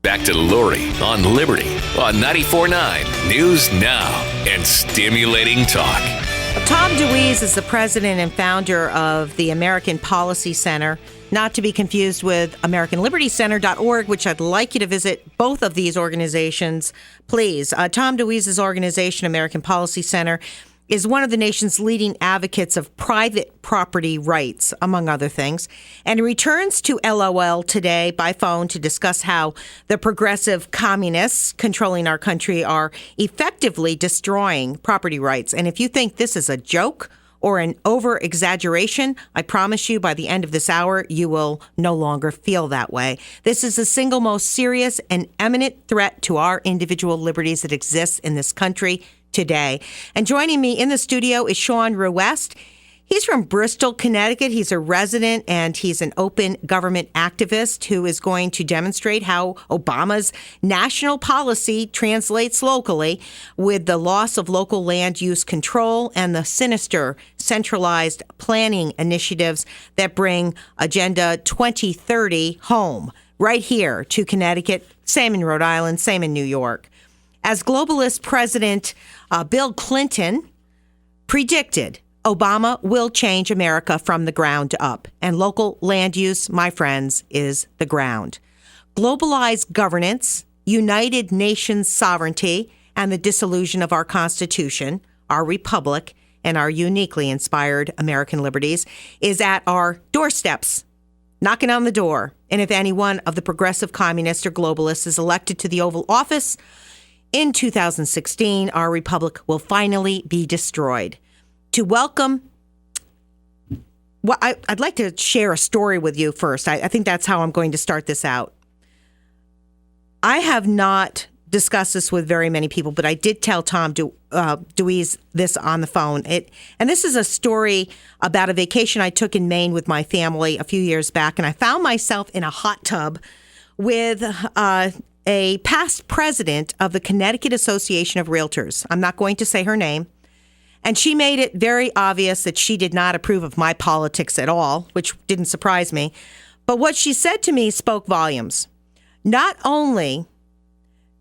Back to Lori on Liberty on 94.9 News Now and Stimulating Talk. Tom DeWeese is the president and founder of the American Policy Center, not to be confused with AmericanLibertyCenter.org, which I'd like you to visit both of these organizations, please. Tom DeWeese's organization, American Policy Center, is one of the nation's leading advocates of private property rights, among other things, and returns to LOL today by phone to discuss how the progressive communists controlling our country are effectively destroying property rights. And if you think this is a joke or an over-exaggeration, I promise you by the end of this hour, you will no longer feel that way. This is the single most serious and imminent threat to our individual liberties that exists in this country today. And joining me in the studio is Shawn Ruest. He's from Bristol, Connecticut. He's a resident and he's an open government activist who is going to demonstrate how Obama's national policy translates locally with the loss of local land use control and the sinister centralized planning initiatives that bring Agenda 2030 home right here to Connecticut, same in Rhode Island, same in New York. As globalist President Bill Clinton predicted, Obama will change America from the ground up. And local land use, my friends, is the ground. Globalized governance, United Nations sovereignty, and the dissolution of our Constitution, our republic, and our uniquely inspired American liberties is at our doorsteps, knocking on the door. And if any one of the progressive communists or globalists is elected to the Oval Office in 2016, our republic will finally be destroyed. To welcome, well, I'd like to share a story with you first. I think that's how I'm going to start this out. I have not discussed this with very many people, but I did tell Tom DeWeese this on the phone. And this is a story about a vacation I took in Maine with my family a few years back, and I found myself in a hot tub with a past president of the Connecticut Association of Realtors. I'm not going to say her name. And she made it very obvious that she did not approve of my politics at all, which didn't surprise me. But what she said to me spoke volumes. Not only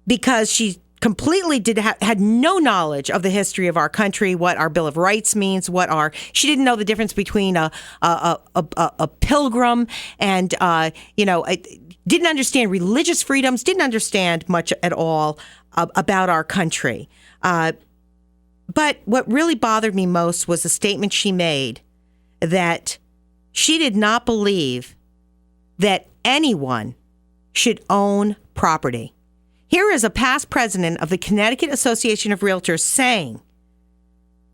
because she completely had no knowledge of the history of our country, what our Bill of Rights means, she didn't know the difference between a pilgrim and didn't understand religious freedoms, didn't understand much at all about our country. But what really bothered me most was the statement she made that she did not believe that anyone should own property. Here is a past president of the Connecticut Association of Realtors saying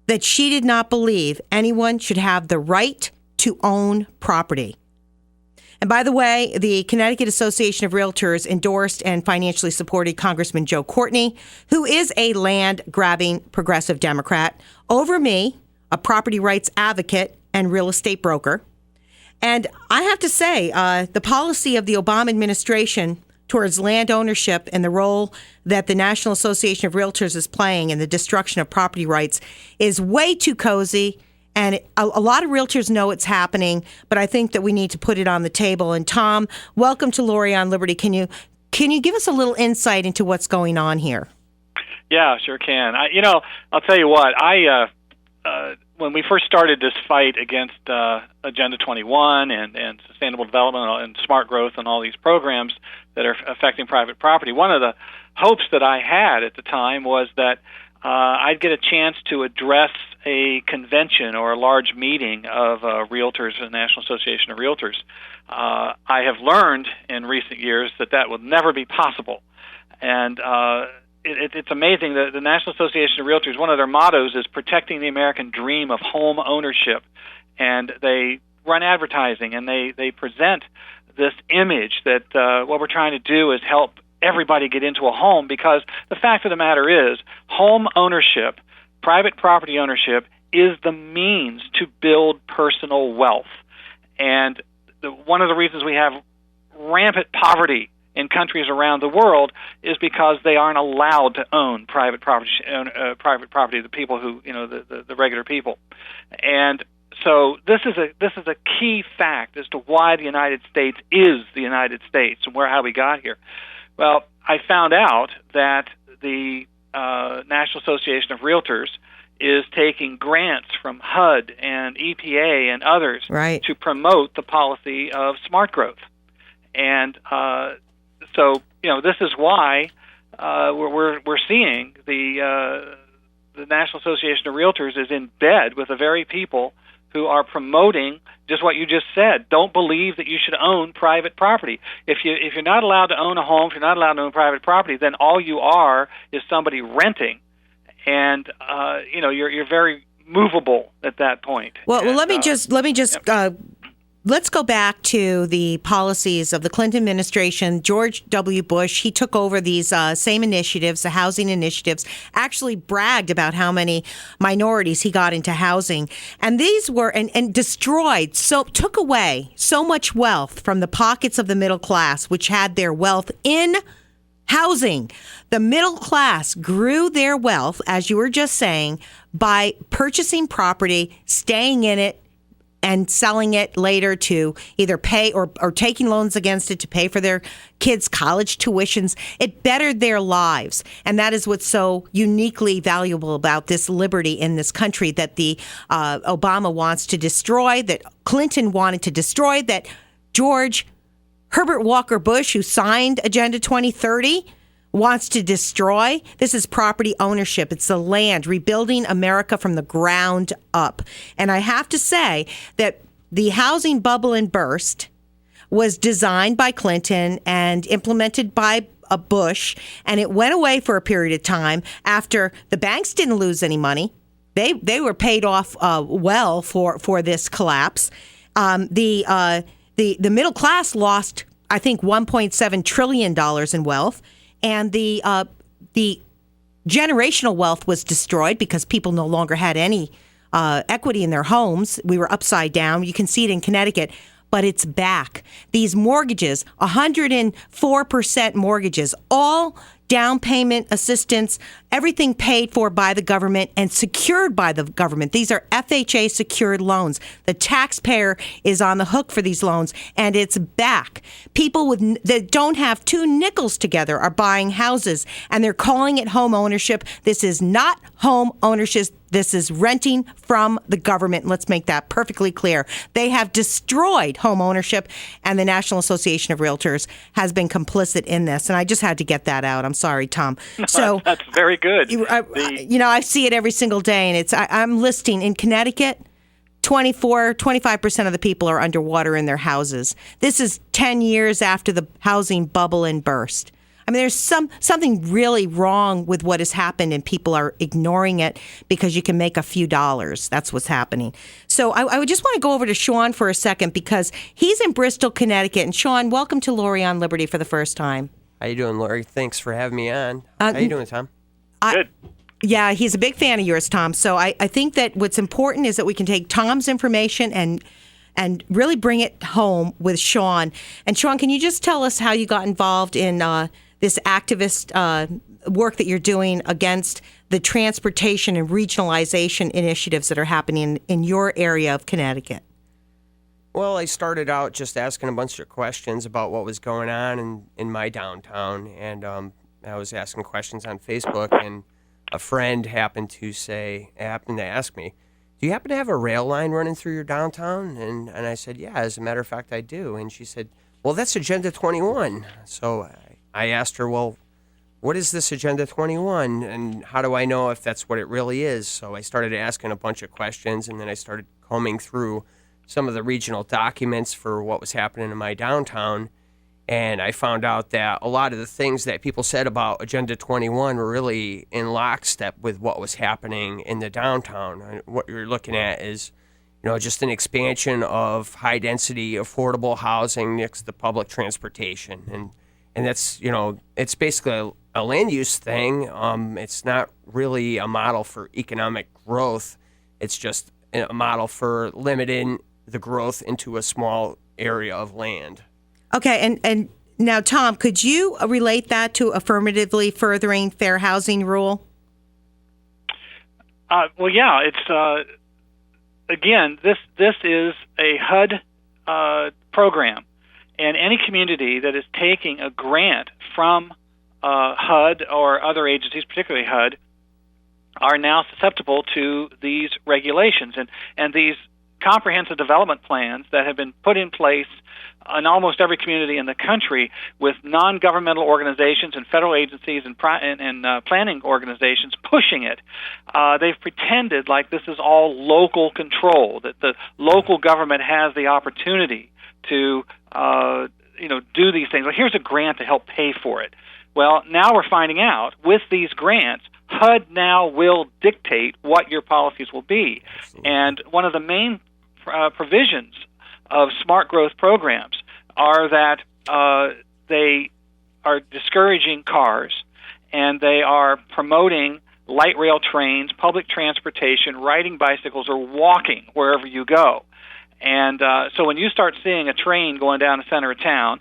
that she did not believe anyone should have the right to own property. And by the way, the Connecticut Association of Realtors endorsed and financially supported Congressman Joe Courtney, who is a land-grabbing progressive Democrat, over me, a property rights advocate and real estate broker. And I have to say, the policy of the Obama administration towards land ownership and the role that the National Association of Realtors is playing in the destruction of property rights is way too cozy. And a lot of realtors know it's happening, but I think that we need to put it on the table. And Tom, welcome to Lori on Liberty. Can you give us a little insight into what's going on here? Yeah, sure can. I'll tell you what. When we first started this fight against Agenda 21 and sustainable development and smart growth and all these programs that are affecting private property, one of the hopes that I had at the time was that I'd get a chance to address a convention or a large meeting of realtors, the National Association of Realtors. I have learned in recent years that would never be possible. And it's amazing that the National Association of Realtors, one of their mottos is protecting the American dream of home ownership. And they run advertising and they present this image that what we're trying to do is help everybody get into a home, because the fact of the matter is home ownership, private property ownership, is the means to build personal wealth. And one of the reasons we have rampant poverty in countries around the world is because they aren't allowed to own private property. The people who, the regular people, and so this is a key fact as to why the United States is the United States and how we got here. Well, I found out that the National Association of Realtors is taking grants from HUD and EPA and others to promote the policy of smart growth. And so, this is why we're seeing the National Association of Realtors is in bed with the very people who are promoting just what you just said. Don't believe that you should own private property. If you're not allowed to own a home, if you're not allowed to own private property, then all you are is somebody renting, and you're very movable at that point. Well, let me just. Let's go back to the policies of the Clinton administration. George W. Bush, he took over these same initiatives, the housing initiatives, actually bragged about how many minorities he got into housing. And these were, and destroyed, took away so much wealth from the pockets of the middle class, which had their wealth in housing. The middle class grew their wealth, as you were just saying, by purchasing property, staying in it, and selling it later to either pay or taking loans against it to pay for their kids' college tuitions. It bettered their lives. And that is what's so uniquely valuable about this liberty in this country that the Obama wants to destroy, that Clinton wanted to destroy, that Herbert Walker Bush, who signed Agenda 2030, wants to destroy. This is property ownership. It's the land, rebuilding America from the ground up. And I have to say that the housing bubble and burst was designed by Clinton and implemented by Bush, and it went away for a period of time after the banks didn't lose any money. They were paid off well for this collapse. The middle class lost, I think, $1.7 trillion in wealth. And the generational wealth was destroyed because people no longer had any equity in their homes. We were upside down. You can see it in Connecticut, but it's back. These mortgages, 104% mortgages, all down payment assistance, everything paid for by the government and secured by the government. These are FHA secured loans. The taxpayer is on the hook for these loans, and it's back. People that don't have two nickels together are buying houses, and they're calling it home ownership. This is not home ownership. This is renting from the government. Let's make that perfectly clear. They have destroyed home ownership, and the National Association of Realtors has been complicit in this. And I just had to get that out. I'm sorry, Tom. So that's very good. I see it every single day, and I'm listing in Connecticut, 25% of the people are underwater in their houses. This is 10 years after the housing bubble and burst. I mean, there's something really wrong with what has happened, and people are ignoring it because you can make a few dollars. That's what's happening. So I would just want to go over to Shawn for a second because he's in Bristol, Connecticut. And Shawn, welcome to Lori on Liberty for the first time. How you doing, Lori? Thanks for having me on. How you doing, Tom? Good. Yeah, he's a big fan of yours, Tom. So I think that what's important is that we can take Tom's information and really bring it home with Shawn. And Shawn, can you just tell us how you got involved in this activist work that you're doing against the transportation and regionalization initiatives that are happening in your area of Connecticut? Well, I started out just asking a bunch of questions about what was going on in my downtown, and I was asking questions on Facebook, and a friend happened to ask me, do you happen to have a rail line running through your downtown? And I said, yeah, as a matter of fact, I do. And she said, well, that's Agenda 21. So I asked her, well, what is this Agenda 21, and how do I know if that's what it really is? So I started asking a bunch of questions, and then I started combing through some of the regional documents for what was happening in my downtown, and I found out that a lot of the things that people said about Agenda 21 were really in lockstep with what was happening in the downtown. What you're looking at is, just an expansion of high-density, affordable housing next to public transportation, and that's, it's basically a land use thing. It's not really a model for economic growth. It's just a model for limiting the growth into a small area of land. Okay, and now, Tom, could you relate that to affirmatively furthering fair housing rule? Well, yeah, it's again, this is a HUD program, And any community that is taking a grant from HUD or other agencies, particularly HUD, are now susceptible to these regulations. And these comprehensive development plans that have been put in place in almost every community in the country with non-governmental organizations and federal agencies and planning organizations pushing it. They've pretended like this is all local control, that the local government has the opportunity to do these things. Well, here's a grant to help pay for it. Well, now we're finding out with these grants, HUD now will dictate what your policies will be. And one of the main provisions of smart growth programs are that they are discouraging cars, and they are promoting light rail trains, public transportation, riding bicycles, or walking wherever you go. And so when you start seeing a train going down the center of town,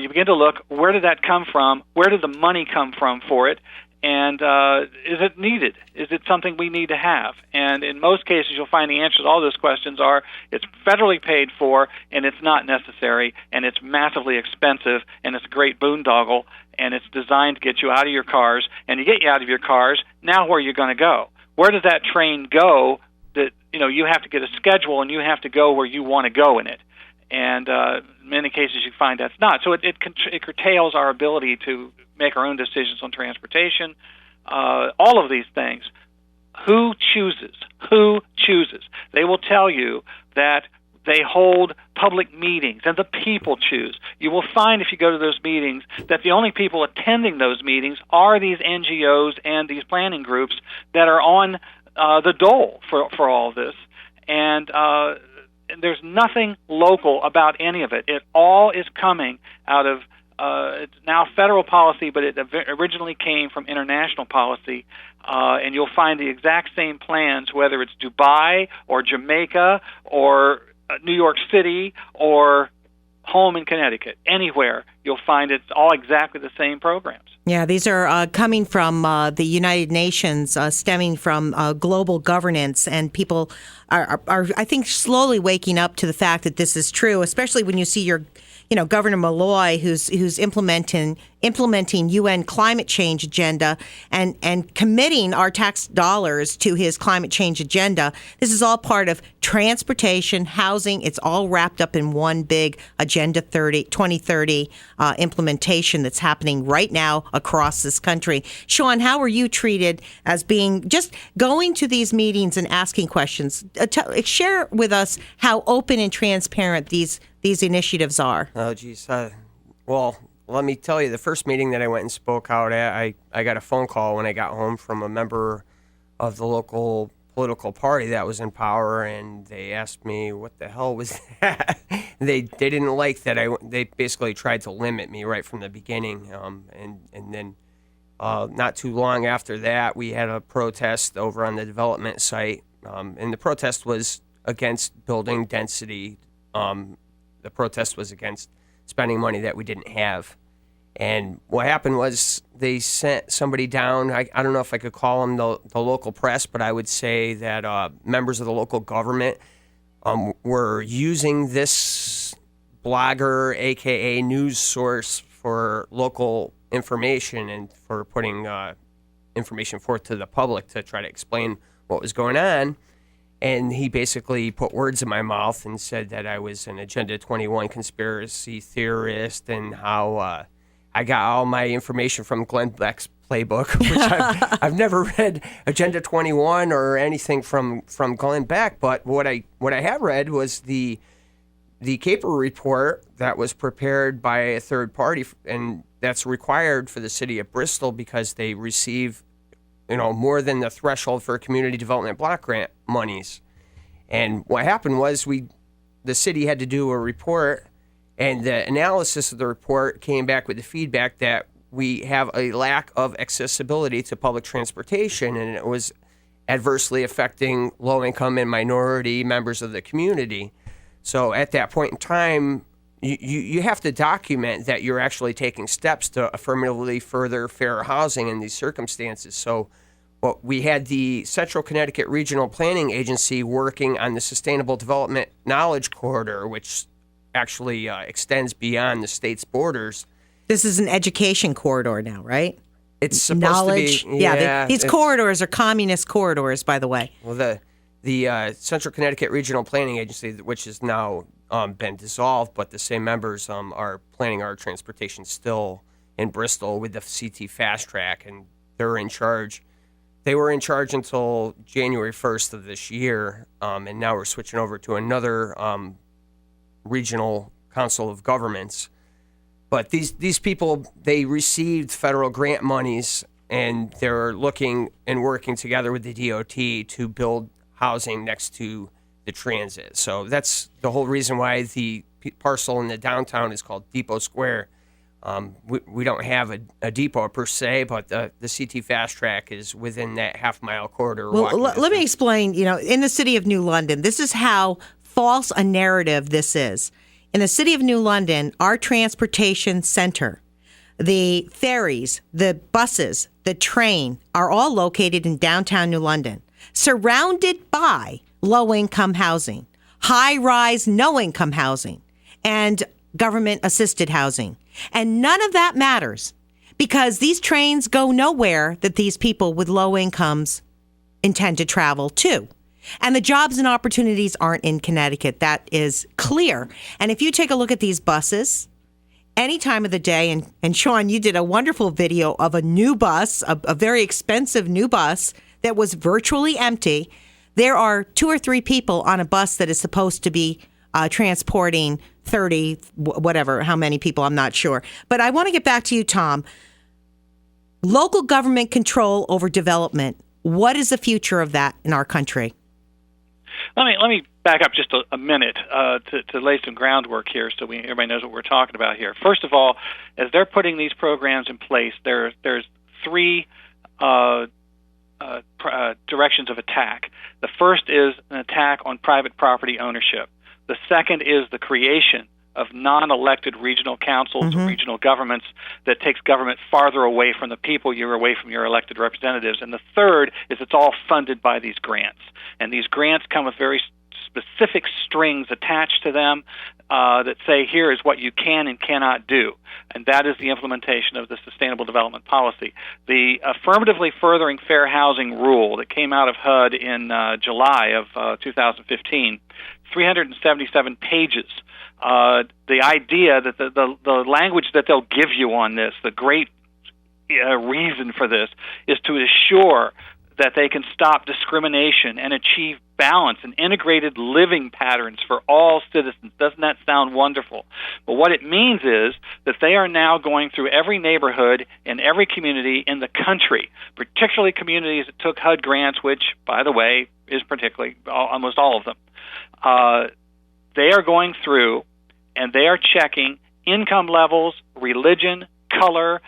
you begin to look, where did that come from? Where did the money come from for it? And is it needed? Is it something we need to have? And in most cases, you'll find the answers to all those questions are it's federally paid for, and it's not necessary, and it's massively expensive, and it's a great boondoggle, and it's designed to get you out of your cars. And you get you out of your cars, now where are you going to go? Where does that train go? That you have to get a schedule, and you have to go where you want to go in it. And in many cases, you find that's not. So it curtails our ability to make our own decisions on transportation, all of these things. Who chooses? Who chooses? They will tell you that they hold public meetings, and the people choose. You will find if you go to those meetings that the only people attending those meetings are these NGOs and these planning groups that are on the dole for all of this. And there's nothing local about any of it. It all is coming out of it's now federal policy, but it originally came from international policy. And you'll find the exact same plans, whether it's Dubai or Jamaica or New York City or home in Connecticut. Anywhere you'll find it's all exactly the same programs. Yeah, these are coming from the United Nations, stemming from global governance, and people are, I think, slowly waking up to the fact that this is true, especially when you see your Governor Malloy, who's implementing UN climate change agenda and committing our tax dollars to his climate change agenda. This is all part of transportation, housing. It's all wrapped up in one big Agenda 2030 implementation that's happening right now across this country. Shawn, how are you treated as being just going to these meetings and asking questions? Share with us how open and transparent these initiatives are. Oh, geez. Well, let me tell you, the first meeting that I went and spoke out at, I got a phone call when I got home from a member of the local political party that was in power, and they asked me what the hell was that. They didn't like that. They basically tried to limit me right from the beginning, and then not too long after that, we had a protest over on the development site, and the protest was against building density. The protest was against spending money that we didn't have. And what happened was they sent somebody down. I don't know if I could call them the local press, but I would say that members of the local government were using this blogger, a.k.a. news source, for local information and for putting information forth to the public to try to explain what was going on. And he basically put words in my mouth and said that I was an Agenda 21 conspiracy theorist, and how I got all my information from Glenn Beck's playbook, which I've never read Agenda 21 or anything from Glenn Beck. But what I have read was the CAPER report that was prepared by a third party, and that's required for the city of Bristol because they receive more than the threshold for community development block grant monies. And what happened was the city had to do a report, and the analysis of the report came back with the feedback that we have a lack of accessibility to public transportation, and it was adversely affecting low-income and minority members of the community. So at that point in time, you have to document that you're actually taking steps to affirmatively further fair housing in these circumstances. So we had the Central Connecticut Regional Planning Agency working on the Sustainable Development Knowledge Corridor, which actually extends beyond the state's borders. This is an education corridor now, right? It's supposed Knowledge. to be. These corridors are communist corridors, by the way. Well, the Central Connecticut Regional Planning Agency, which has now been dissolved, but the same members are planning our transportation still in Bristol with the CT Fast Track, and they're in charge. They were in charge until January 1st of this year, and now we're switching over to another regional council of governments. But these people, they received federal grant monies, and they're looking and working together with the DOT to build housing next to the transit. So that's the whole reason why the parcel in the downtown is called Depot Square. We don't have a depot per se, but the CT Fast Track is within that half-mile corridor. Well, let me explain. In the city of New London, this is how false a narrative this is. In the city of New London, our transportation center, the ferries, the buses, the train are all located in downtown New London, surrounded by low-income housing, high-rise, no-income housing, and government-assisted housing. And none of that matters because these trains go nowhere that these people with low incomes intend to travel to. And the jobs and opportunities aren't in Connecticut. That is clear. And if you take a look at these buses, any time of the day, and Shawn, you did a wonderful video of a new bus, a very expensive new bus that was virtually empty. There are 2 or 3 people on a bus that is supposed to be transporting 30, whatever, how many people, I'm not sure. But I want to get back to you, Tom. Local government control over development. What is the future of that in our country? Let me back up just a minute to lay some groundwork here so everybody knows what we're talking about here. First of all, as they're putting these programs in place, there's 3 directions of attack. The first is an attack on private property ownership. The second is the creation of non-elected regional councils or regional governments that takes government farther away from the people, you're away from your elected representatives. And the third is it's all funded by these grants. And these grants come with very specific strings attached to them that say, here is what you can and cannot do. And that is the implementation of the Sustainable Development Policy. The affirmatively furthering fair housing rule that came out of HUD in July of 2015, 377 pages. The idea that the language that they'll give you on this, the great reason for this, is to assure that they can stop discrimination and achieve balance and integrated living patterns for all citizens. Doesn't that sound wonderful? But what it means is that they are now going through every neighborhood in every community in the country, particularly communities that took HUD grants, which, by the way, is particularly almost all of them. They are going through and they are checking income levels, religion, color,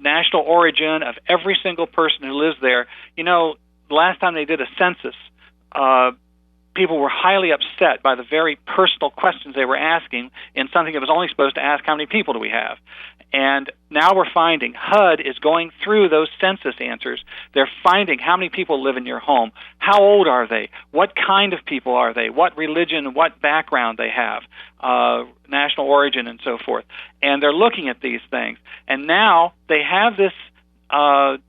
national origin of every single person who lives there. The last time they did a census, people were highly upset by the very personal questions they were asking in something that was only supposed to ask how many people do we have. And now we're finding HUD is going through those census answers. They're finding how many people live in your home, how old are they, what kind of people are they, what religion, what background they have, national origin, and so forth. And they're looking at these things. And now they have this the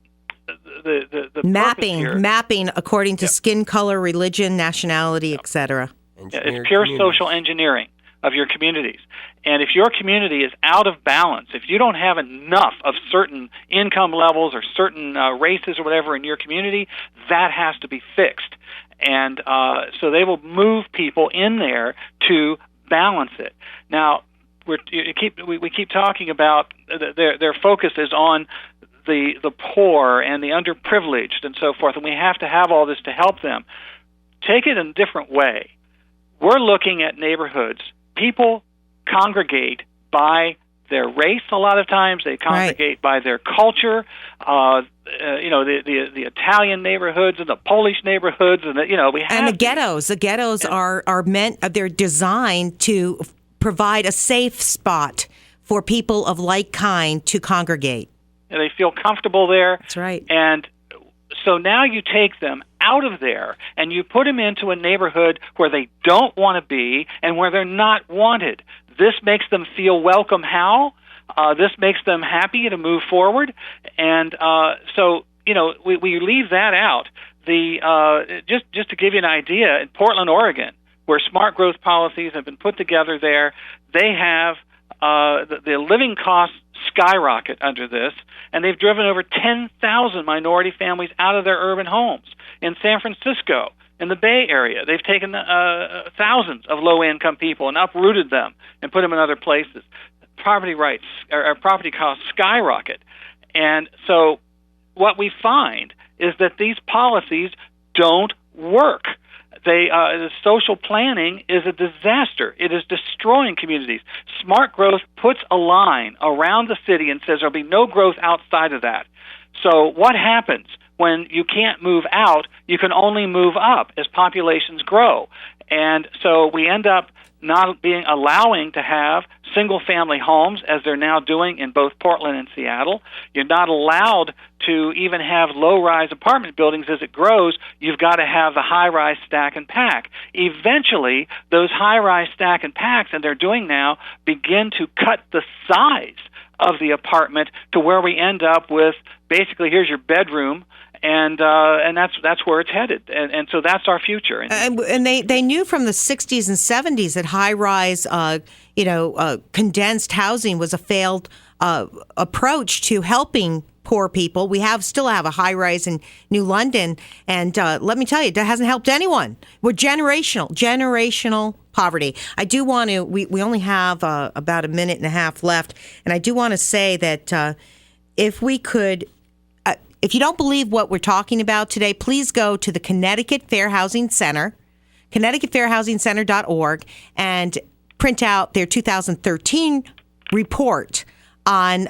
mapping according to skin color, religion, nationality, etc. It's pure social engineering of your communities. And if your community is out of balance, if you don't have enough of certain income levels or certain races or whatever in your community, that has to be fixed. And so they will move people in there to balance it. Now, we keep talking about their focus is on the poor and the underprivileged and so forth, and we have to have all this to help them. Take it in a different way. We're looking at neighborhoods. People congregate by their race a lot of times. They congregate by their culture. The Italian neighborhoods and the Polish neighborhoods, and we have. And the ghettos. The ghettos are meant. They're designed to provide a safe spot for people of like kind to congregate. And they feel comfortable there. That's right. And so now you take them out of there and you put them into a neighborhood where they don't want to be and where they're not wanted. This makes them feel welcome. How? This makes them happy to move forward. And so, we leave that out. Just to give you an idea, in Portland, Oregon, where smart growth policies have been put together there, they have the living costs skyrocket under this, and they've driven over 10,000 minority families out of their urban homes. In San Francisco, in the Bay Area, they've taken thousands of low-income people and uprooted them and put them in other places. Property rights or property costs skyrocket. And so what we find is that these policies don't work. Social planning is a disaster. It is destroying communities. Smart growth puts a line around the city and says there'll be no growth outside of that. So what happens when you can't move out? You can only move up as populations grow. And so we end up not allowing to have single-family homes, as they're now doing in both Portland and Seattle. You're not allowed to even have low-rise apartment buildings as it grows. You've got to have the high-rise stack and pack. Eventually, those high-rise stack and packs, and they're doing now, begin to cut the size of the apartment to where we end up with basically, here's your bedroom, and that's where it's headed, and so that's our future. And they knew from the 60s and 70s that high-rise, condensed housing was a failed approach to helping poor people. We still have a high-rise in New London, and let me tell you, that hasn't helped anyone. We're generational poverty. I do want to. We only have about a minute and a half left, and I do want to say that if we could. If you don't believe what we're talking about today, please go to the Connecticut Fair Housing Center, ConnecticutFairHousingCenter.org, and print out their 2013 report on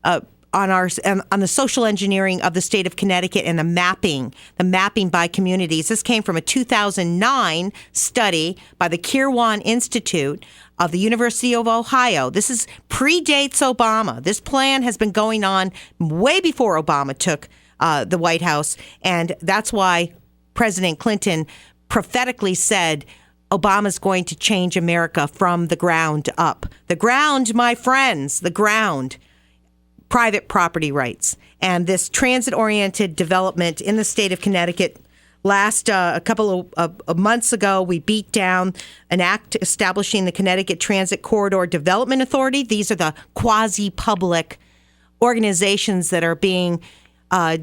the social engineering of the state of Connecticut and the mapping by communities. This came from a 2009 study by the Kirwan Institute of the University of Ohio. This predates Obama. This plan has been going on way before Obama took the White House, and that's why President Clinton prophetically said Obama's going to change America from the ground up. The ground, my friends, the ground. Private property rights. And this transit-oriented development in the state of Connecticut. A couple of months ago, we beat down an act establishing the Connecticut Transit Corridor Development Authority. These are the quasi-public organizations that are being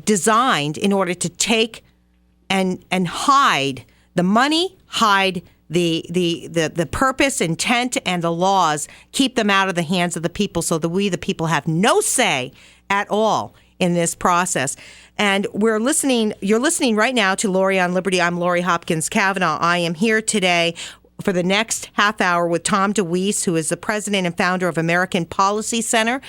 designed in order to take and hide the money, hide the purpose, intent, and the laws, keep them out of the hands of the people so that we, the people, have no say at all in this process. And you're listening right now to Lori on Liberty. I'm Lori Hopkins-Cavanagh. I am here today for the next half hour with Tom DeWeese, who is the president and founder of American Policy Center.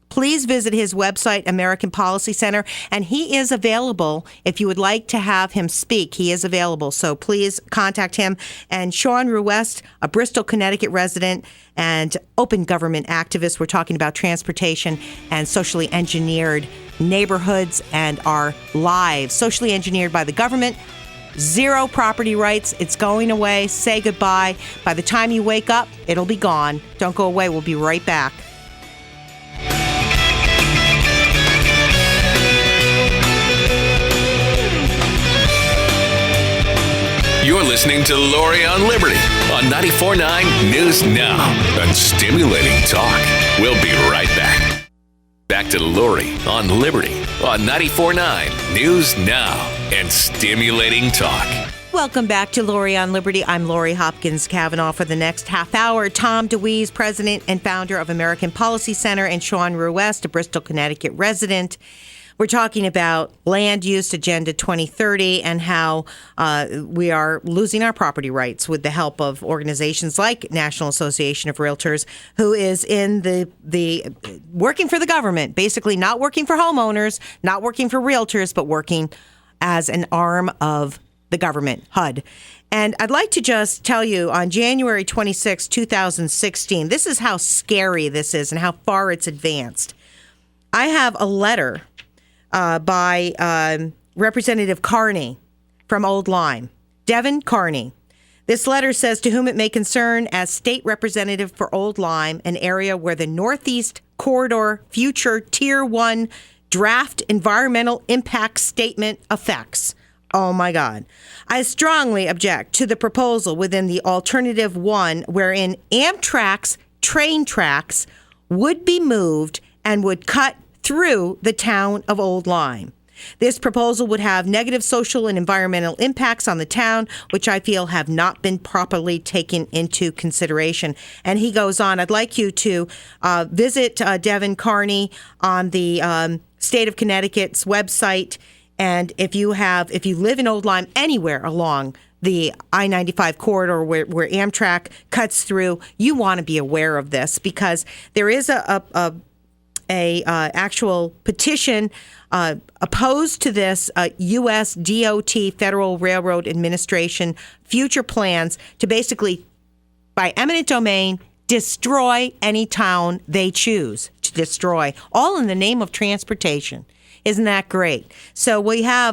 Please visit his website, American Policy Center, and he is available if you would like to have him speak. He is available, so please contact him. And Shawn Ruest, a Bristol, Connecticut resident and open government activist. We're talking about transportation and socially engineered neighborhoods and our lives. Socially engineered by the government. Zero property rights. It's going away. Say goodbye. By the time you wake up, it'll be gone. Don't go away. We'll be right back. You're listening to Lori on Liberty on 94.9 News Now and Stimulating Talk. We'll be right back. Back to Lori on Liberty on 94.9 News Now and Stimulating Talk. Welcome back to Lori on Liberty. I'm Lori Hopkins-Cavanagh. For the next half hour, Tom DeWeese, president and founder of American Policy Center, and Shawn Ruest, a Bristol, Connecticut resident. We're talking about Land Use Agenda 2030 and how we are losing our property rights with the help of organizations like National Association of Realtors, who is in the working for the government, basically not working for homeowners, not working for realtors, but working as an arm of the government, HUD. And I'd like to just tell you, on January 26, 2016, this is how scary this is and how far it's advanced. I have a letter by Representative Carney from Old Lyme. Devin Carney. This letter says, to whom it may concern, as state representative for Old Lyme, an area where the Northeast Corridor future Tier 1 draft environmental impact statement affects. Oh my God. I strongly object to the proposal within the Alternative 1 wherein Amtrak's train tracks would be moved and would cut through the town of Old Lyme. This proposal would have negative social and environmental impacts on the town, which I feel have not been properly taken into consideration. And he goes on, I'd like you to visit Devin Carney on the State of Connecticut's website. And if you live in Old Lyme, anywhere along the I-95 corridor where Amtrak cuts through, you want to be aware of this, because there is a actual petition opposed to this U.S. DOT, Federal Railroad Administration, future plans to basically, by eminent domain, destroy any town they choose to destroy, all in the name of transportation. Isn't that great? So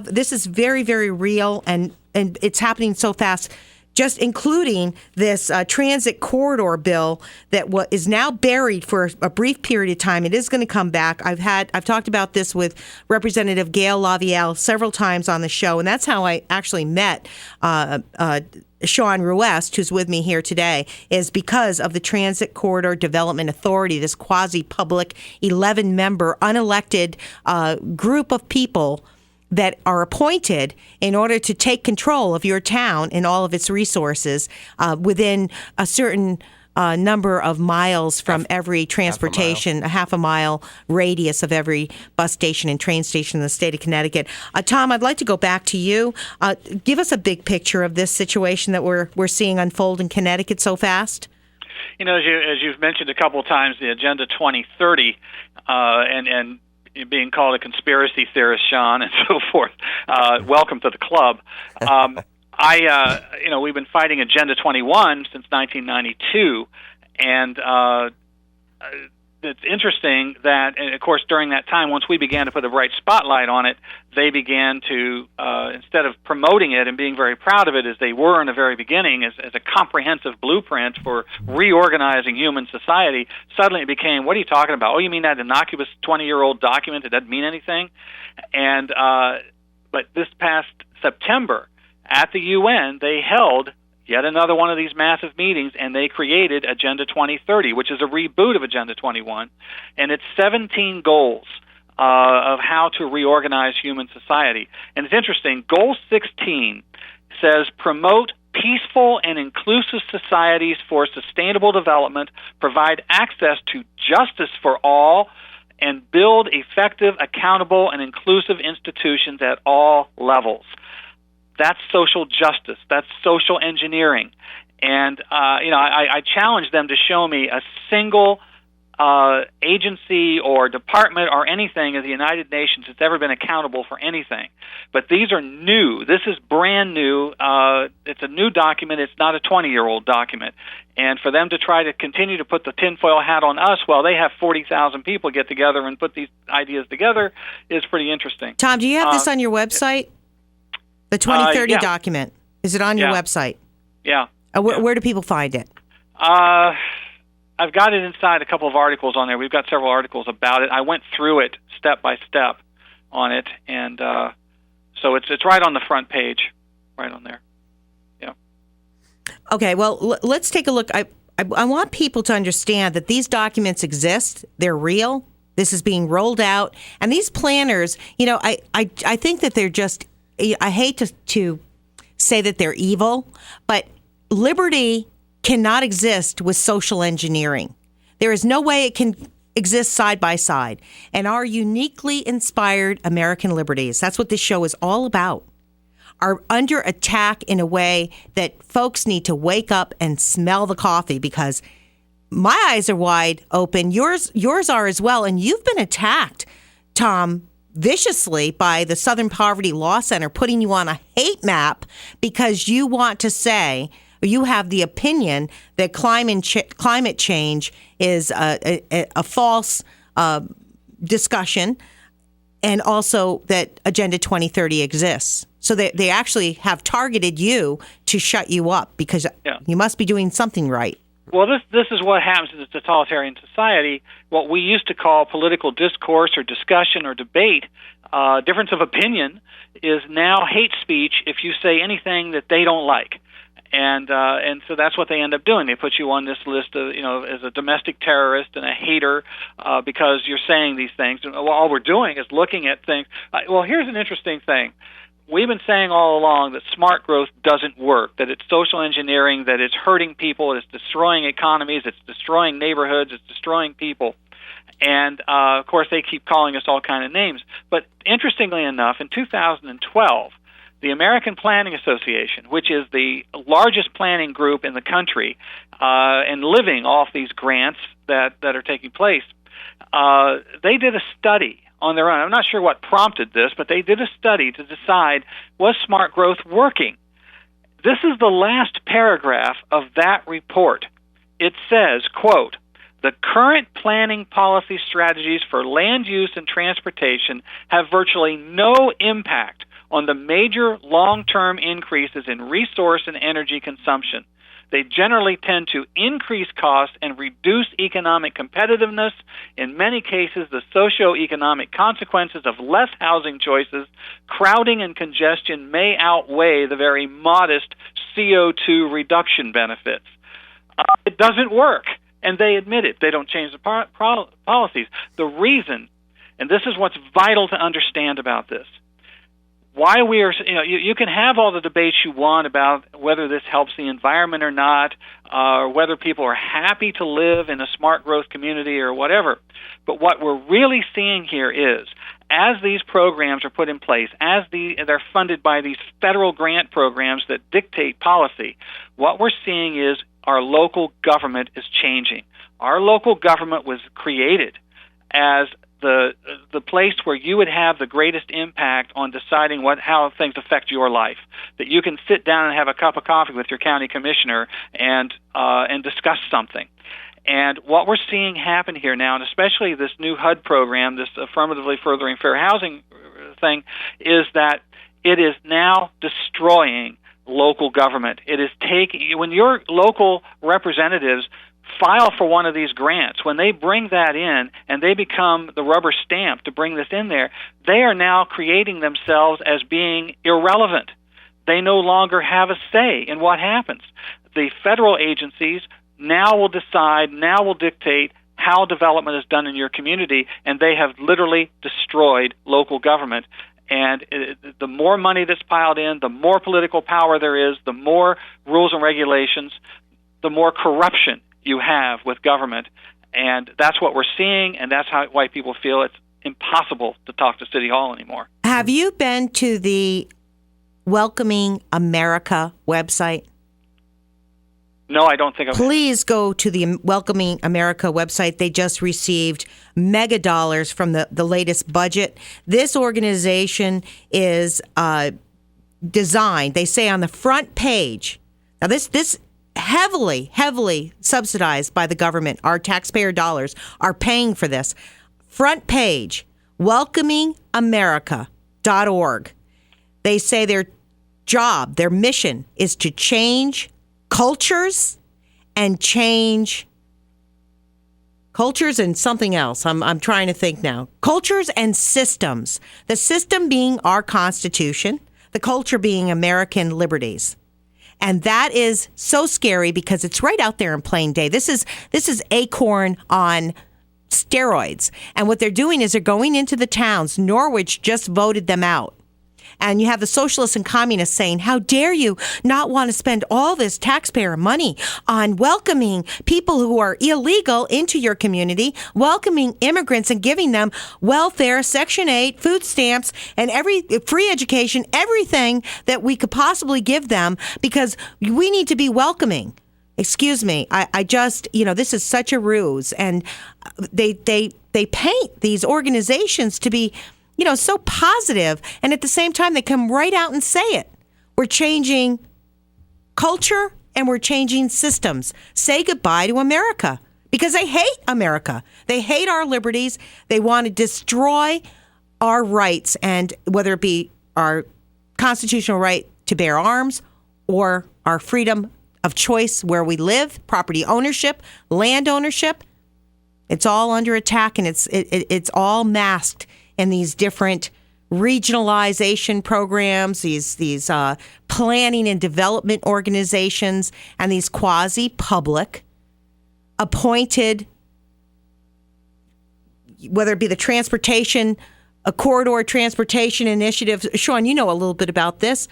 this is very, very real, and it's happening so fast. Just including this transit corridor bill that is now buried for a brief period of time. It is going to come back. I've talked about this with Representative Gail Lavielle several times on the show, and that's how I actually met Shawn Ruest, who's with me here today, is because of the Transit Corridor Development Authority, this quasi-public 11-member unelected group of people that are appointed in order to take control of your town and all of its resources within a certain number of miles from every transportation, a half a mile radius of every bus station and train station in the state of Connecticut. Tom, I'd like to go back to you. Give us a big picture of this situation that we're seeing unfold in Connecticut so fast. You know, as you've mentioned a couple of times, the Agenda 2030 and being called a conspiracy theorist, Sean, and so forth. Welcome to the club. We've been fighting Agenda 21 since 1992, and it's interesting that, and of course, during that time, once we began to put the right spotlight on it, they began to, instead of promoting it and being very proud of it as they were in the very beginning, as a comprehensive blueprint for reorganizing human society, suddenly it became, what are you talking about? Oh, you mean that innocuous 20-year-old document that doesn't mean anything? And but this past September, at the UN, they held yet another one of these massive meetings, and they created Agenda 2030, which is a reboot of Agenda 21, and it's 17 goals of how to reorganize human society. And it's interesting, Goal 16 says promote peaceful and inclusive societies for sustainable development, provide access to justice for all, and build effective, accountable, and inclusive institutions at all levels. That's social justice. That's social engineering. And, I challenge them to show me a single agency or department or anything of the United Nations that's ever been accountable for anything. But these are new. This is brand new. It's a new document. It's not a 20-year-old document. And for them to try to continue to put the tinfoil hat on us while they have 40,000 people get together and put these ideas together is pretty interesting. Tom, do you have this on your website? The 2030 document. Is it on your website? Yeah. Where do people find it? I've got it inside a couple of articles on there. We've got several articles about it. I went through it step by step on it, and so it's right on the front page, right on there. Yeah. Okay, well, let's take a look. I want people to understand that these documents exist. They're real. This is being rolled out. And these planners, I think that they're just... I hate to say that they're evil, but liberty cannot exist with social engineering. There is no way it can exist side by side. And our uniquely inspired American liberties, that's what this show is all about, are under attack in a way that folks need to wake up and smell the coffee, because my eyes are wide open. Yours are as well. And you've been attacked, Tom, viciously by the Southern Poverty Law Center, putting you on a hate map because you want to say, or you have the opinion that climate change is a false discussion. and also that Agenda 2030 exists. So they actually have targeted you to shut you up because you must be doing something right. Well, this is what happens in a totalitarian society. What we used to call political discourse or discussion or debate, difference of opinion, is now hate speech if you say anything that they don't like. And so that's what they end up doing. They put you on this list of, as a domestic terrorist and a hater because you're saying these things. And all we're doing is looking at things. Well, here's an interesting thing. We've been saying all along that smart growth doesn't work, that it's social engineering, that it's hurting people, it's destroying economies, it's destroying neighborhoods, it's destroying people. And, of course, they keep calling us all kind of names. But interestingly enough, in 2012, the American Planning Association, which is the largest planning group in the country and living off these grants that are taking place, they did a study on their own. I'm not sure what prompted this, but they did a study to decide, was smart growth working? This is the last paragraph of that report. It says, quote, "The current planning policy strategies for land use and transportation have virtually no impact on the major long-term increases in resource and energy consumption. They generally tend to increase costs and reduce economic competitiveness. In many cases, the socioeconomic consequences of less housing choices, crowding and congestion may outweigh the very modest CO2 reduction benefits." It doesn't work, and they admit it. They don't change the policies. The reason, and this is what's vital to understand about this, why we are, you can have all the debates you want about whether this helps the environment or not, or whether people are happy to live in a smart growth community or whatever. But what we're really seeing here is, as these programs are put in place, as they're funded by these federal grant programs that dictate policy, what we're seeing is our local government is changing. Our local government was created as the place where you would have the greatest impact on deciding how things affect your life. That you can sit down and have a cup of coffee with your county commissioner and discuss something. And what we're seeing happen here now, and especially this new HUD program, this affirmatively furthering fair housing thing, is that it is now destroying local government. It is when your local representatives file for one of these grants, when they bring that in and they become the rubber stamp to bring this in there, they are now creating themselves as being irrelevant. They no longer have a say in what happens. The federal agencies now will decide, now will dictate how development is done in your community, and they have literally destroyed local government. And the more money that's piled in, the more political power there is, the more rules and regulations, the more corruption you have with government. And that's what we're seeing, and that's why people feel it's impossible to talk to City Hall anymore. Have you been to the Welcoming America website? No, I don't think I've. Please go to the Welcoming America website. They just received mega dollars from the latest budget. This organization is designed, they say on the front page. Now, this heavily subsidized by the government. Our taxpayer dollars are paying for this. Front page, welcomingamerica.org. They say their mission is to change cultures and something else. I'm trying to think now. Cultures and systems. The system being our Constitution, the culture being American liberties. And that is so scary because it's right out there in plain day. This is Acorn on steroids. And what they're doing is they're going into the towns. Norwich just voted them out. And you have the socialists and communists saying, how dare you not want to spend all this taxpayer money on welcoming people who are illegal into your community, welcoming immigrants and giving them welfare, Section 8, food stamps, and every free education, everything that we could possibly give them because we need to be welcoming. Excuse me. I just, this is such a ruse. And they paint these organizations to be so positive, and at the same time, they come right out and say it. We're changing culture and we're changing systems. Say goodbye to America because they hate America. They hate our liberties. They want to destroy our rights, and whether it be our constitutional right to bear arms or our freedom of choice where we live, property ownership, land ownership, it's all under attack, and it's all masked in these different regionalization programs, these planning and development organizations, and these quasi-public appointed, whether it be the transportation, a corridor transportation initiative. Shawn, you know a little bit about this.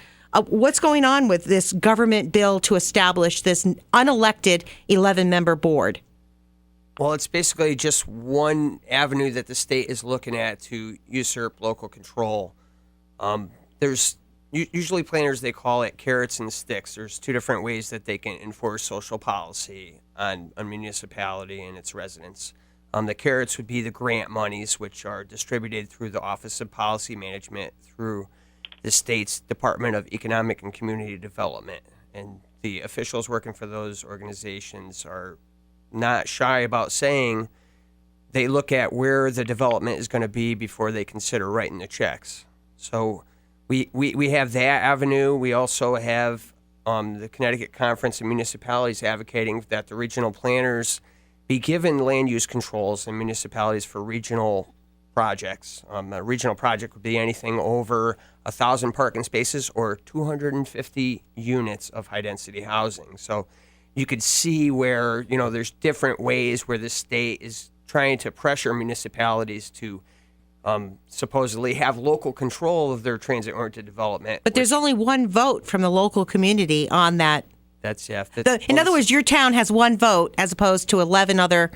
What's going on with this government bill to establish this unelected 11-member board? Well, it's basically just one avenue that the state is looking at to usurp local control. There's usually planners, they call it carrots and sticks. There's two different ways that they can enforce social policy on a municipality and its residents. The carrots would be the grant monies, which are distributed through the Office of Policy Management through the state's Department of Economic and Community Development. And the officials working for those organizations are not shy about saying they look at where the development is going to be before they consider writing the checks. So we have that avenue. We also have the Connecticut Conference of Municipalities advocating that the regional planners be given land use controls in municipalities for regional projects. A regional project would be anything over 1,000 parking spaces or 250 units of high-density housing. So you could see where, there's different ways where the state is trying to pressure municipalities to supposedly have local control of their transit-oriented development. But there's only one vote from the local community on that. In other words, your town has one vote as opposed to 11 other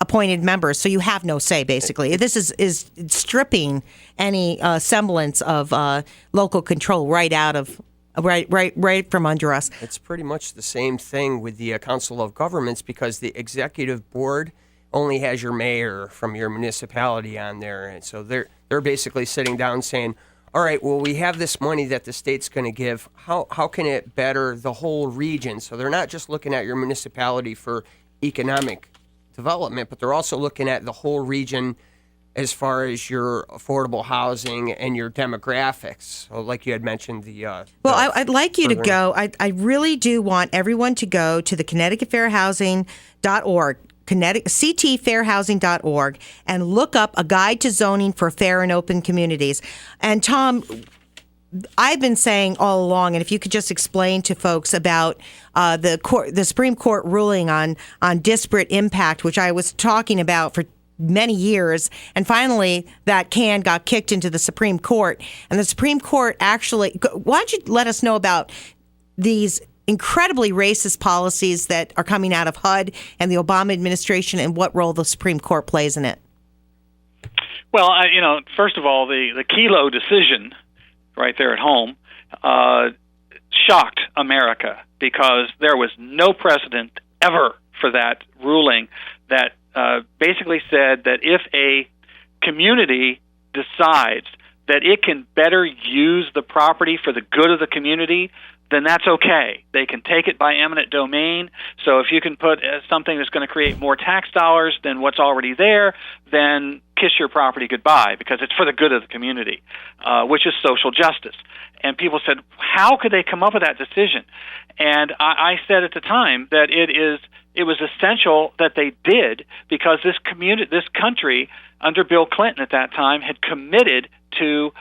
appointed members, so you have no say, basically. This is stripping any semblance of local control right from under us. It's pretty much the same thing with the Council of Governments, because the executive board only has your mayor from your municipality on there, and so they're basically sitting down saying, all right, well, we have this money that the state's going to give. How can it better the whole region? So they're not just looking at your municipality for economic development, but they're also looking at the whole region as far as your affordable housing and your demographics. So like you had mentioned, I'd like you to go. I really do want everyone to go to the ConnecticutFairHousing.org, CTFairHousing.org, and look up a guide to zoning for fair and open communities. And Tom, I've been saying all along, and if you could just explain to folks about the Supreme Court ruling on disparate impact, which I was talking about for many years, and finally that can got kicked into the Supreme Court. And the Supreme Court actually, why don't you let us know about these incredibly racist policies that are coming out of HUD and the Obama administration, and what role the Supreme Court plays in it? Well, first of all, the Kelo decision right there at home shocked America, because there was no precedent ever for that ruling that basically said that if a community decides that it can better use the property for the good of the community, then that's okay. They can take it by eminent domain. So if you can put something that's going to create more tax dollars than what's already there, then kiss your property goodbye, because it's for the good of the community, which is social justice. And people said, how could they come up with that decision? And I said at the time that it was essential that they did, because this country, under Bill Clinton at that time, had committed to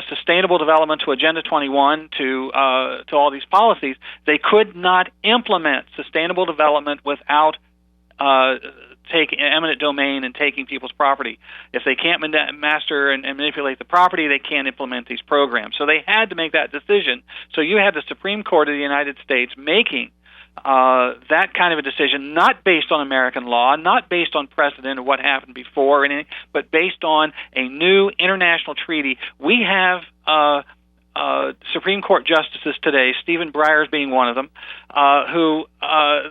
sustainable development, to Agenda 21, to all these policies. They could not implement sustainable development without taking eminent domain and taking people's property. If they can't master and manipulate the property, they can't implement these programs. So they had to make that decision. So you had the Supreme Court of the United States making that kind of a decision, not based on American law, not based on precedent of what happened before or anything, but based on a new international treaty. We have Supreme Court justices today, Stephen Breyer's being one of them, who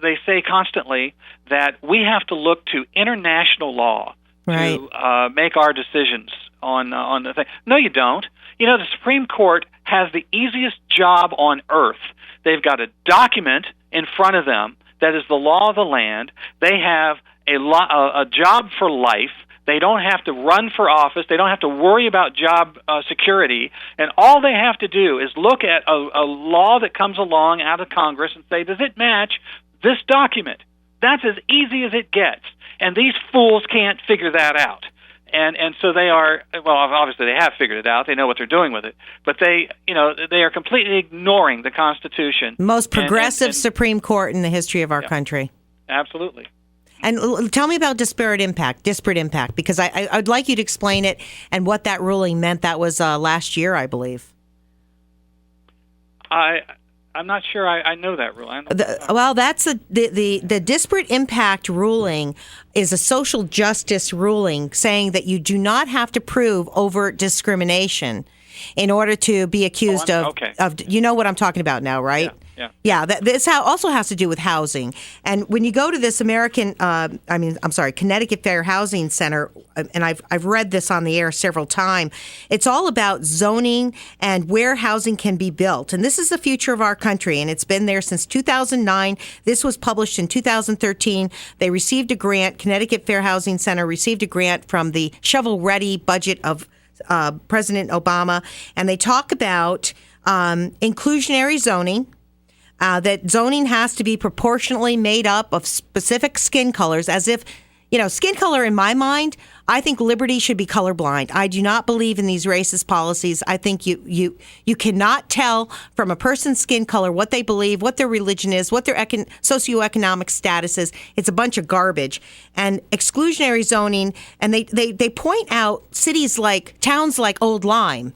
they say constantly that we have to look to international law to make our decisions on the thing. No, you don't. The Supreme Court has the easiest job on earth. They've got a document in front of them that is the law of the land. They have a job for life. They don't have to run for office. They don't have to worry about job security. And all they have to do is look at a law that comes along out of Congress and say, does it match this document? That's as easy as it gets. And these fools can't figure that out. And so they are, well, obviously they have figured it out. They know what they're doing with it. But they are completely ignoring the Constitution. Most progressive Supreme Court in the history of our country. Absolutely. And tell me about disparate impact, because I'd like you to explain it and what that ruling meant. That was last year, I believe. I'm not sure I know that rule. That's the disparate impact ruling is a social justice ruling saying that you do not have to prove overt discrimination in order to be accused of you know what I'm talking about now, right? Yeah. This also has to do with housing. And when you go to this Connecticut Fair Housing Center, and I've read this on the air several times, it's all about zoning and where housing can be built. And this is the future of our country, and it's been there since 2009. This was published in 2013. They received a grant. Connecticut Fair Housing Center received a grant from the shovel-ready budget of President Obama, and they talk about inclusionary zoning, that zoning has to be proportionally made up of specific skin colors, as if, skin color in my mind, I think liberty should be colorblind. I do not believe in these racist policies. I think you cannot tell from a person's skin color what they believe, what their religion is, what their socioeconomic status is. It's a bunch of garbage. And exclusionary zoning, and they point out towns like Old Lyme,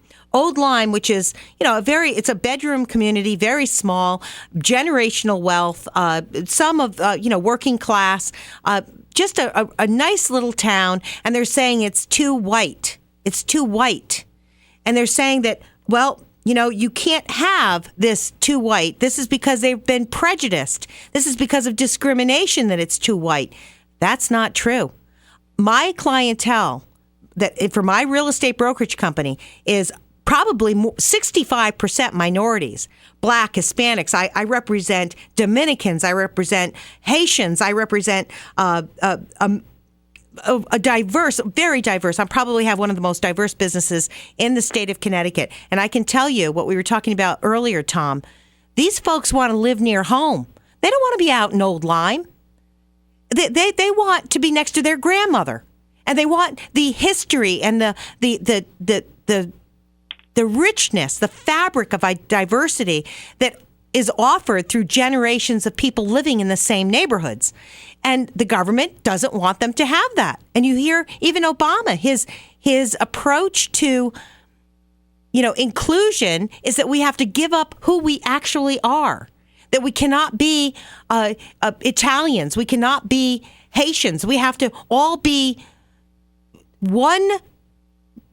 which is, it's a bedroom community, very small, generational wealth, some of, working class, just a nice little town. And they're saying it's too white. It's too white. And they're saying that, you can't have this too white. This is because they've been prejudiced. This is because of discrimination that it's too white. That's not true. My clientele for my real estate brokerage company is probably 65% minorities, Black, Hispanics. I represent Dominicans. I represent Haitians. I represent a diverse, very diverse. I probably have one of the most diverse businesses in the state of Connecticut. And I can tell you what we were talking about earlier, Tom. These folks want to live near home. They don't want to be out in Old Lyme. They want to be next to their grandmother, and they want the history and the richness, the fabric of diversity that is offered through generations of people living in the same neighborhoods. And the government doesn't want them to have that. And you hear even Obama, his approach to, inclusion is that we have to give up who we actually are, that we cannot be Italians, we cannot be Haitians. We have to all be one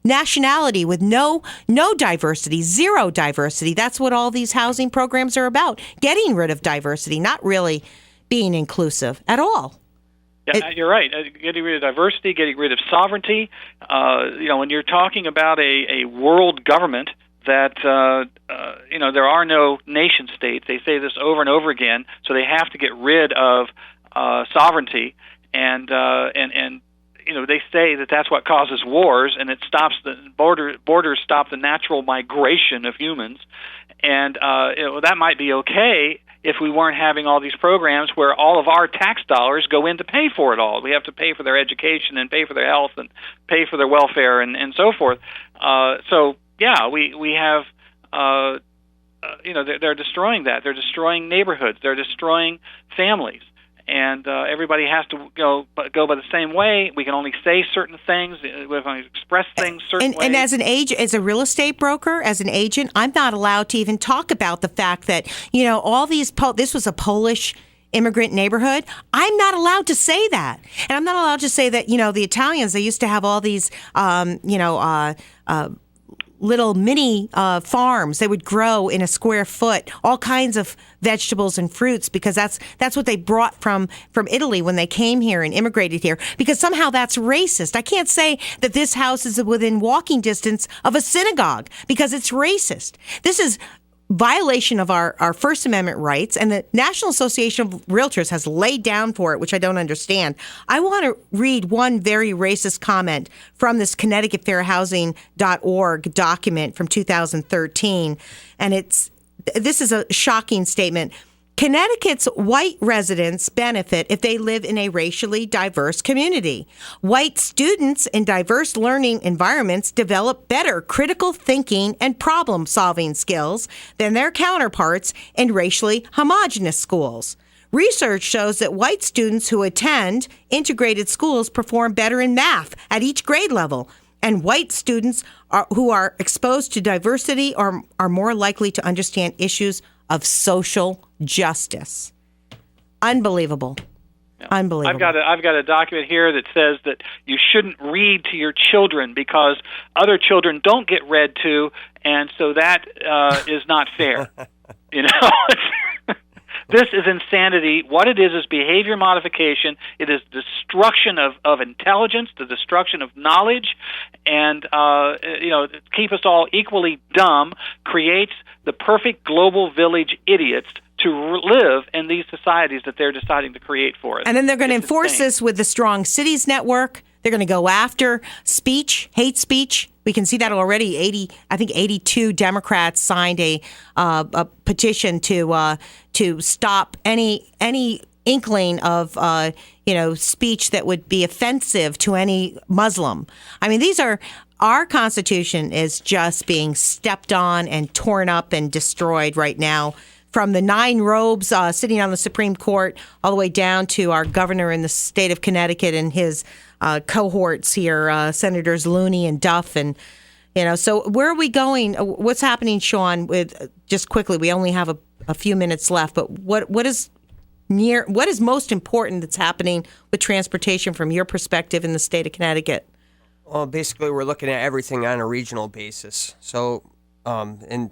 nationality with no diversity, zero diversity. That's what all these housing programs are about, getting rid of diversity, not really being inclusive at all. Yeah, you're right. Getting rid of diversity, getting rid of sovereignty. When you're talking about a world government that, there are no nation states. They say this over and over again, so they have to get rid of sovereignty and they say that that's what causes wars, and it stops the borders stop the natural migration of humans, and that might be okay if we weren't having all these programs where all of our tax dollars go in to pay for it all. We have to pay for their education and pay for their health and pay for their welfare and so forth. We have they're destroying that. They're destroying neighborhoods. They're destroying families. And everybody has to go by the same way. We can only say certain things. We can only express things certain ways. And as a real estate broker, as an agent, I'm not allowed to even talk about the fact that all these. This was a Polish immigrant neighborhood. I'm not allowed to say that, and I'm not allowed to say that the Italians. They used to have all these little mini farms. They would grow in a square foot all kinds of vegetables and fruits because that's what they brought from Italy when they came here and immigrated here, because somehow that's racist. I can't say that this house is within walking distance of a synagogue because it's racist. This is violation of our First Amendment rights, and the National Association of Realtors has laid down for it, which I don't understand. I want to read one very racist comment from this ConnecticutFairHousing.org document from 2013, and this is a shocking statement. Connecticut's white residents benefit if they live in a racially diverse community. White students in diverse learning environments develop better critical thinking and problem-solving skills than their counterparts in racially homogenous schools. Research shows that white students who attend integrated schools perform better in math at each grade level, and white students who are exposed to diversity are more likely to understand issues of social justice. Unbelievable. Yeah. Unbelievable. I've got a document here that says that you shouldn't read to your children because other children don't get read to, and so that is not fair. You know, this is insanity. What it is behavior modification. It is destruction of intelligence, the destruction of knowledge, and keep us all equally dumb. Creates the perfect global village idiots to live in these societies that they're deciding to create for us. And then they're going to enforce this with the Strong Cities Network. They're going to go after speech, hate speech. We can see that already. 82 Democrats signed a petition to stop any inkling of speech that would be offensive to any Muslim. I mean, our Constitution is just being stepped on and torn up and destroyed right now. From the 9 robes sitting on the Supreme Court all the way down to our governor in the state of Connecticut and his cohorts here, Senators Looney and Duff. And, so where are we going? What's happening, Shawn, with just quickly, we only have a few minutes left, but what is most important that's happening with transportation from your perspective in the state of Connecticut? Well, basically, we're looking at everything on a regional basis. So, and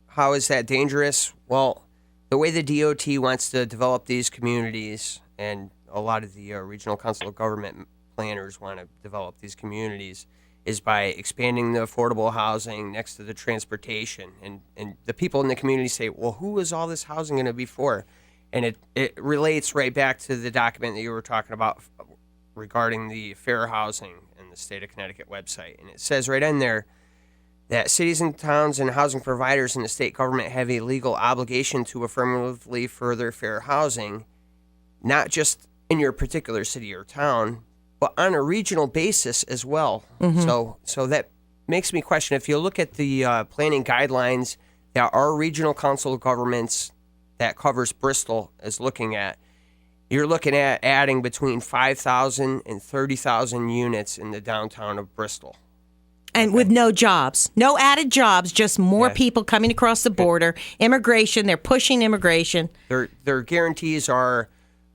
how is that dangerous? Well, the way the DOT wants to develop these communities, and a lot of the regional council of government planners want to develop these communities, is by expanding the affordable housing next to the transportation. And the people in the community say, well, who is all this housing going to be for? And it relates right back to the document that you were talking about regarding the fair housing in the state of Connecticut website. And it says right in there that cities and towns and housing providers in the state government have a legal obligation to affirmatively further fair housing, not just in your particular city or town, but on a regional basis as well. Mm-hmm. So that makes me question, if you look at the planning guidelines that our regional council of governments that covers Bristol is looking at, you're looking at adding between 5,000 and 30,000 units in the downtown of Bristol. And with no jobs, no added jobs, just more people coming across the border. Immigration, they're pushing immigration. Their guarantees are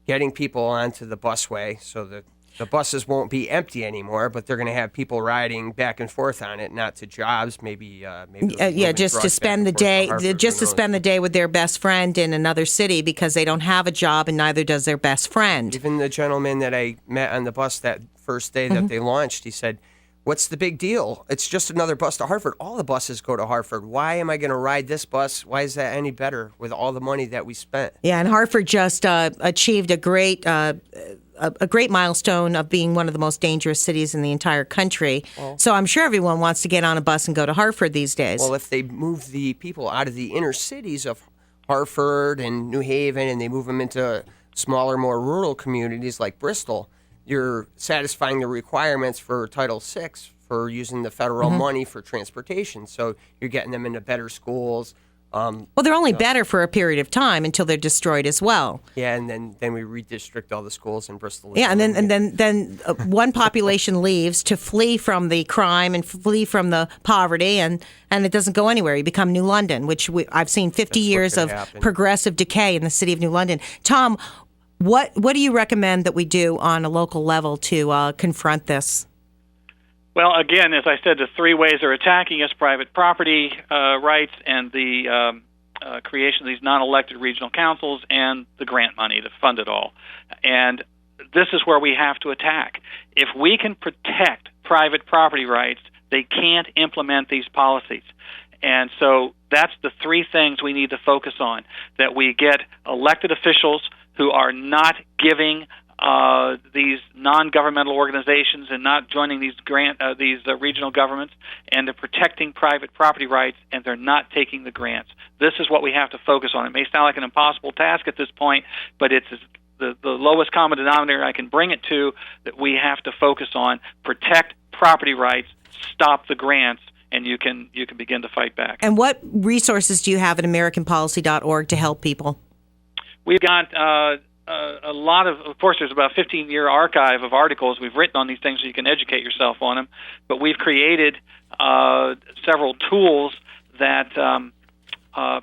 getting people onto the busway so that the buses won't be empty anymore, but they're going to have people riding back and forth on it, not to jobs, maybe just to spend the day, spend the day with their best friend in another city because they don't have a job and neither does their best friend. Even the gentleman that I met on the bus that first day that they launched, he said, "What's the big deal? It's just another bus to Hartford. All the buses go to Hartford. Why am I going to ride this bus? Why is that any better with all the money that we spent?" Yeah, and Hartford just achieved a great milestone of being one of the most dangerous cities in the entire country. Well, so I'm sure everyone wants to get on a bus and go to Hartford these days. Well, if they move the people out of the inner cities of Hartford and New Haven and they move them into smaller, more rural communities like Bristol, you're satisfying the requirements for Title VI for using the federal money for transportation. So you're getting them into better schools. Well, they're only better for a period of time until they're destroyed as well. Yeah, and then we redistrict all the schools in Bristol. Yeah, and then one population leaves to flee from the crime and flee from the poverty, and it doesn't go anywhere. You become New London, which I've seen 50 years of progressive decay in the city of New London. Tom, what do you recommend that we do on a local level to confront this? Well, again, as I said, the 3 ways they're attacking us: private property rights and the creation of these non-elected regional councils and the grant money to fund it all. And this is where we have to attack. If we can protect private property rights, they can't implement these policies. And so that's the three things we need to focus on, that we get elected officials who are not giving these non-governmental organizations and not joining these regional governments, and they're protecting private property rights, and they're not taking the grants. This is what we have to focus on. It may sound like an impossible task at this point, but it's the lowest common denominator I can bring it to, that we have to focus on: protect property rights, stop the grants, and you can begin to fight back. And what resources do you have at AmericanPolicy.org to help people? We've got a lot of course, there's about a 15-year archive of articles we've written on these things so you can educate yourself on them. But we've created several tools that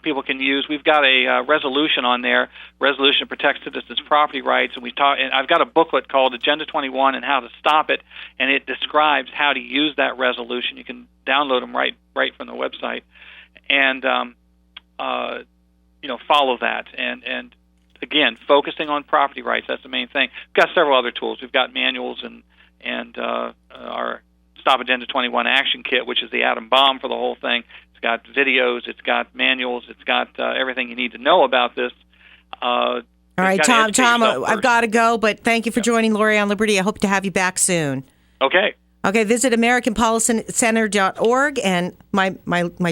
people can use. We've got a resolution on there, Resolution to Protect Citizens' Property Rights, and I've got a booklet called Agenda 21 and How to Stop It, and it describes how to use that resolution. You can download them right from the website, and follow that. And again, focusing on property rights, that's the main thing. We've got several other tools. We've got manuals and our Stop Agenda 21 Action Kit, which is the atom bomb for the whole thing. It's got videos, it's got manuals, it's got everything you need to know about this. All right, Tom, I've got to go, but thank you for joining Lori on Liberty. I hope to have you back soon. Okay, visit AmericanPolicyCenter.org, and my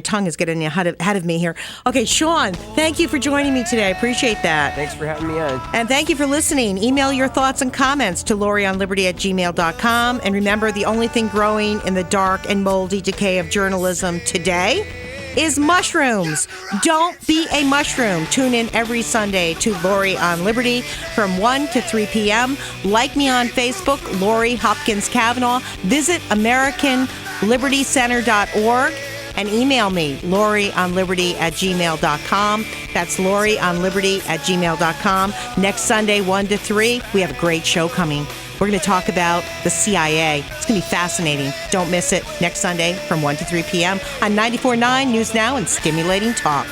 tongue is getting ahead of me here. Okay, Shawn, thank you for joining me today. I appreciate that. Thanks for having me on. And thank you for listening. Email your thoughts and comments to LoriOnLiberty@gmail.com. And remember, the only thing growing in the dark and moldy decay of journalism today is mushrooms. Don't be a mushroom. Tune in every Sunday to Lori on Liberty from 1 to 3 p.m. Like me on Facebook, Lori Hopkins-Cavanagh. Visit AmericanLibertyCenter.org and email me, LoriOnLiberty@gmail.com. That's LoriOnLiberty@gmail.com. Next Sunday, 1 to 3, we have a great show coming. We're going to talk about the CIA. It's going to be fascinating. Don't miss it next Sunday from 1 to 3 p.m. on 94.9 News Now and Stimulating Talk.